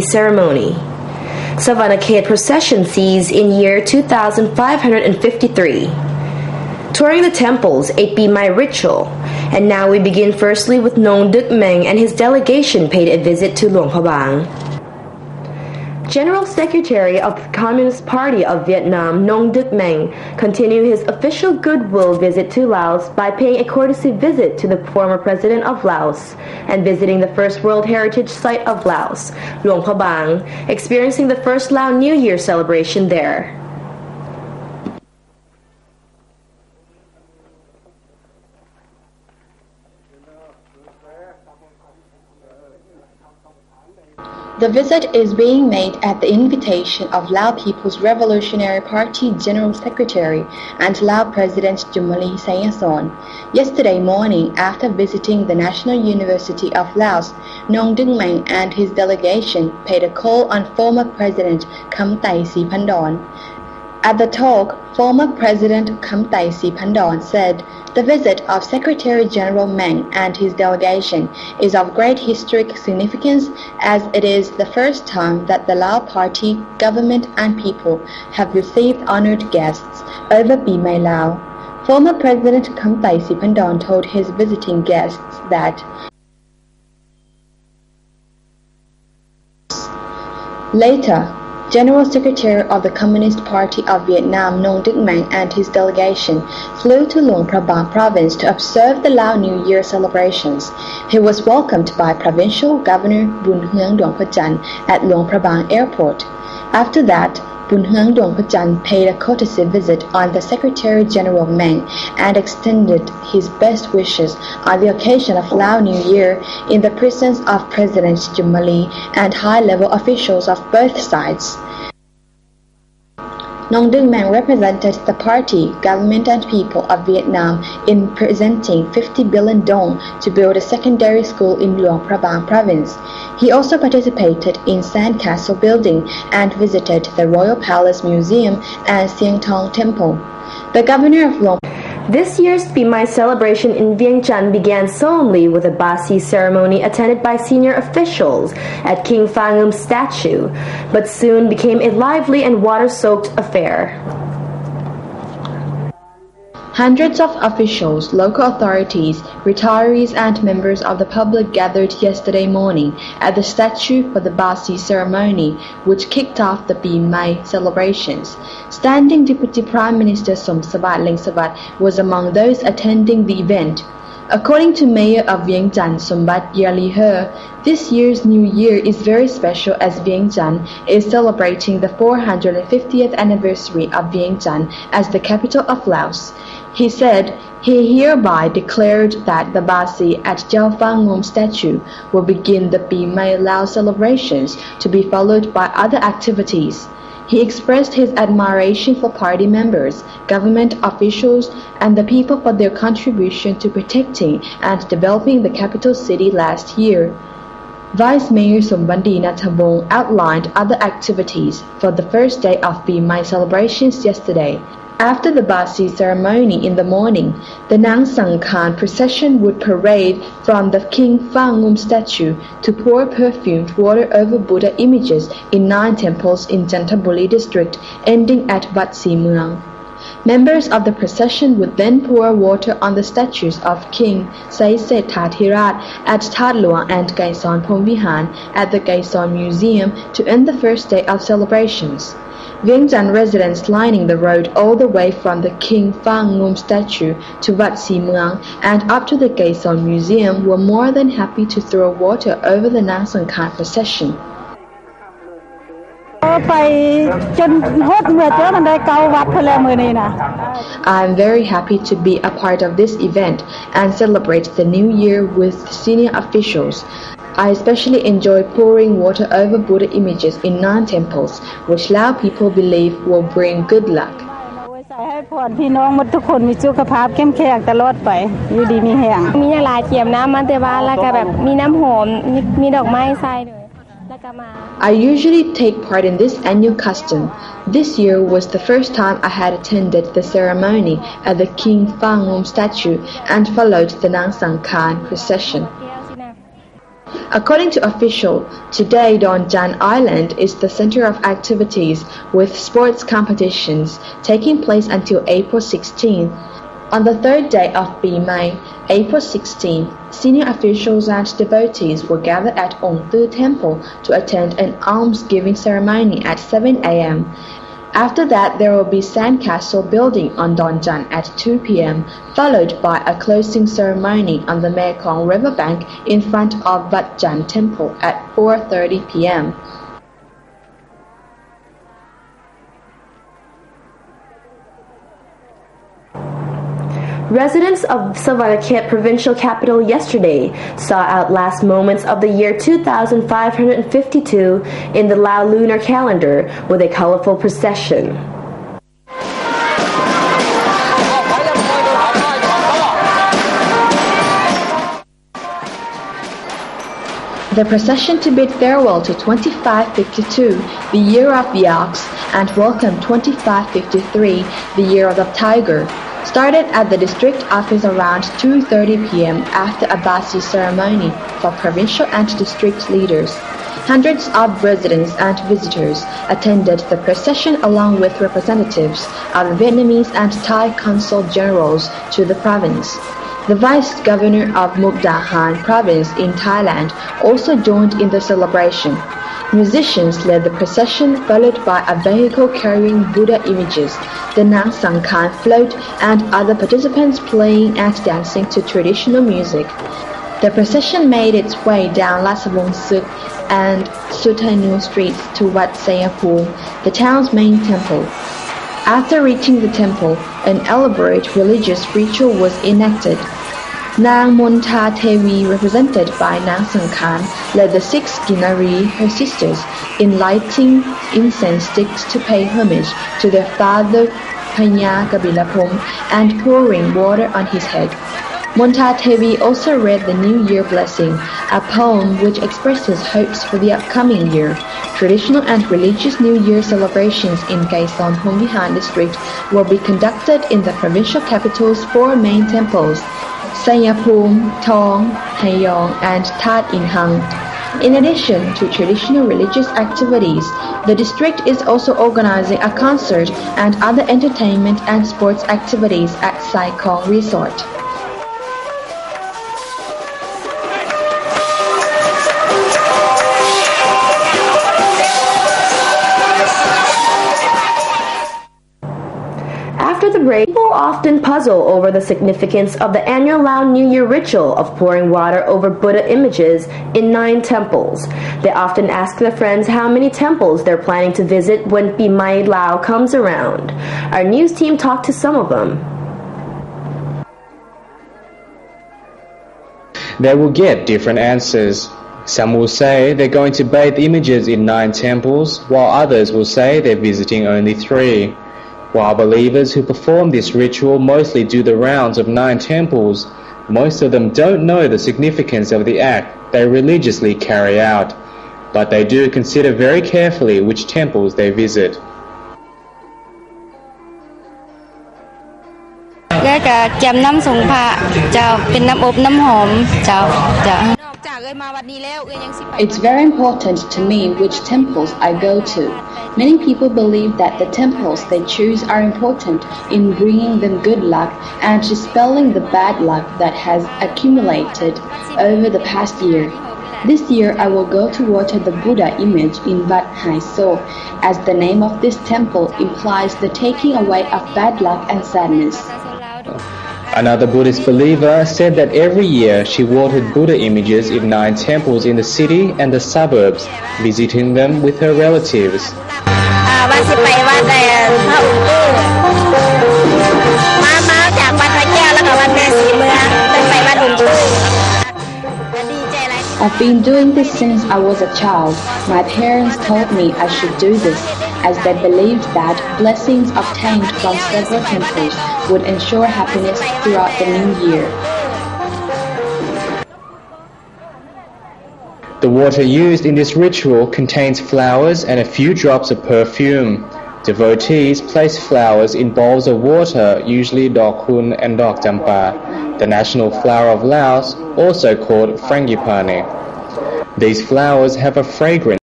ceremony. Savanakhet procession ceased in year 2553. Touring the temples, 8B-Mai ritual, and now we begin firstly with Nong Duk Meng and his delegation paid a visit to Luang Prabang. General Secretary of the Communist Party of Vietnam, Nong Duk Meng, continued his official goodwill visit to Laos by paying a courtesy visit to the former president of Laos and visiting the first World Heritage Site of Laos, Luang Prabang, experiencing the first Lao New Year celebration there. The visit is being made at the invitation of Lao People's Revolutionary Party General Secretary and Lao President Jumali Sayason. Yesterday morning, after visiting the National University of Laos, Nong Duk Meng and his delegation paid a call on former President Kham Tai Siphandorn. At the talk, former President Kham Tai Siphandorn said, "The visit of Secretary-General Meng and his delegation is of great historic significance as it is the first time that the Lao Party, government and people have received honored guests over B-Mai Lao." Former President Kham Tai Siphandorn told his visiting guests that later, General Secretary of the Communist Party of Vietnam Nong Duk Meng and his delegation flew to Luang Prabang province to observe the Lao New Year celebrations. He was welcomed by Provincial Governor Bun Huang Duong Pachan at Luang Prabang Airport. After that, Bun Huang Duong Pachan paid a courtesy visit on the Secretary-General Meng and extended his best wishes on the occasion of Lao New Year in the presence of President Jumali and high-level officials of both sides. Nong Duk Meng represented the party, government and people of Vietnam in presenting 50 billion dong to build a secondary school in Luang Prabang province. He also participated in Sandcastle building and visited the Royal Palace Museum and Sieng Tong Temple. The governor of Luang This year's B-Mai celebration in Vientiane began solemnly with a Basi ceremony attended by senior officials at King Phang Ngum's statue, but soon became a lively and water-soaked affair. Hundreds of officials, local authorities, retirees and members of the public gathered yesterday morning at the statue for the Basi ceremony, which kicked off the B-Mai celebrations. Standing Deputy Prime Minister Somsavat Lengsavat was among those attending the event. According to Mayor of Vientiane, Sombat Yalihe, this year's New Year is very special as Vientiane is celebrating the 450th anniversary of Vientiane as the capital of Laos. He said he hereby declared that the Basi at Chao Phang Ngum statue will begin the B-Mai Lao celebrations to be followed by other activities. He expressed his admiration for party members, government officials, and the people for their contribution to protecting and developing the capital city last year. Vice Mayor Sombandi Nathabong outlined other activities for the first day of B-Mai celebrations yesterday. After the Basi ceremony in the morning, the Nang Sang Khan procession would parade from the King Phang Ngum statue to pour perfumed water over Buddha images in 9 temples in Chantaburi district, ending at Wat Si Muang. Members of the procession would then pour water on the statues of King Saiset Thathirat at That Luang and Kaison Phomvihan at the Kaison Museum to end the first day of celebrations. Vientiane residents lining the road all the way from the King Phang Ngum statue to Wat Si Muang and up to the Kaison Museum were more than happy to throw water over the Nang Sang Khan procession. I am very happy to be a part of this event and celebrate the New Year with senior officials. I especially enjoy pouring water over Buddha images in 9 temples, which Lao people believe will bring good luck. I usually take part in this annual custom. This year was the first time I had attended the ceremony at the King Phang Ngum statue and followed the Nang Sang Khan procession. According to officials, today Don Jan Island is the center of activities with sports competitions taking place until April 16th. On the third day of May, April 16th, senior officials and devotees were gathered at Ong Tu Temple to attend an alms-giving ceremony at 7 a.m. After that, there will be sandcastle building on Don Jan at 2 p.m., followed by a closing ceremony on the Mekong riverbank in front of Wat Jan Temple at 4:30 p.m. Residents of Savannakhet provincial capital yesterday saw out last moments of the year 2552 in the Lao lunar calendar with a colorful procession. The procession to bid farewell to 2552, the year of the ox, and welcome 2553, the year of the tiger, started at the district office around 2:30 p.m. after a Basi ceremony for provincial and district leaders. Hundreds of residents and visitors attended the procession along with representatives of Vietnamese and Thai consul generals to the province. The Vice Governor of Mukdahan Province in Thailand also joined in the celebration. Musicians led the procession, followed by a vehicle carrying Buddha images, the Nang Sangkhan float, and other participants playing and dancing to traditional music. The procession made its way down Lasavong Suk and Sutanu streets to Wat Sayapur, the town's main temple. After reaching the temple, an elaborate religious ritual was enacted. Nang Monta Tevi, represented by Nang Sangkhan, led the 6 Ginari, her sisters, in lighting incense sticks to pay homage to their father Panya Kabilapong and pouring water on his head. Monta Tevi also read the New Year Blessing, a poem which expresses hopes for the upcoming year. Traditional and religious New Year celebrations in Kaesong Phongvihan district will be conducted in the provincial capital's 4 main temples, Sayapum, Thong, Hayong, and Tat In Hang. In addition to traditional religious activities, the district is also organizing a concert and other entertainment and sports activities at Sai Kong Resort. After the break, people often puzzle over the significance of the annual Lao New Year ritual of pouring water over Buddha images in 9 temples. They often ask their friends how many temples they're planning to visit when Pi Mai Lao comes around. Our news team talked to some of them. They will get different answers. Some will say they're going to bathe images in 9 temples, while others will say they're visiting only 3. While believers who perform this ritual mostly do the rounds of 9 temples, most of them don't know the significance of the act they religiously carry out, but they do consider very carefully which temples they visit. แล้วก็จำน้ำสงพระเจ้าเป็นน้ำอบน้ำหอมเจ้า It's very important to me which temples I go to. Many people believe that the temples they choose are important in bringing them good luck and dispelling the bad luck that has accumulated over the past year. This year I will go to water the Buddha image in Wat Hai So, as the name of this temple implies the taking away of bad luck and sadness. Another Buddhist believer said that every year she watered Buddha images in 9 temples in the city and the suburbs, visiting them with her relatives. I've been doing this since I was a child. My parents told me I should do this, as they believed that blessings obtained from several temples would ensure happiness throughout the new year. The water used in this ritual contains flowers and a few drops of perfume. Devotees place flowers in bowls of water, usually Dok Hun and Dok Jampa, the national flower of Laos, also called Frangipani. These flowers have a fragrance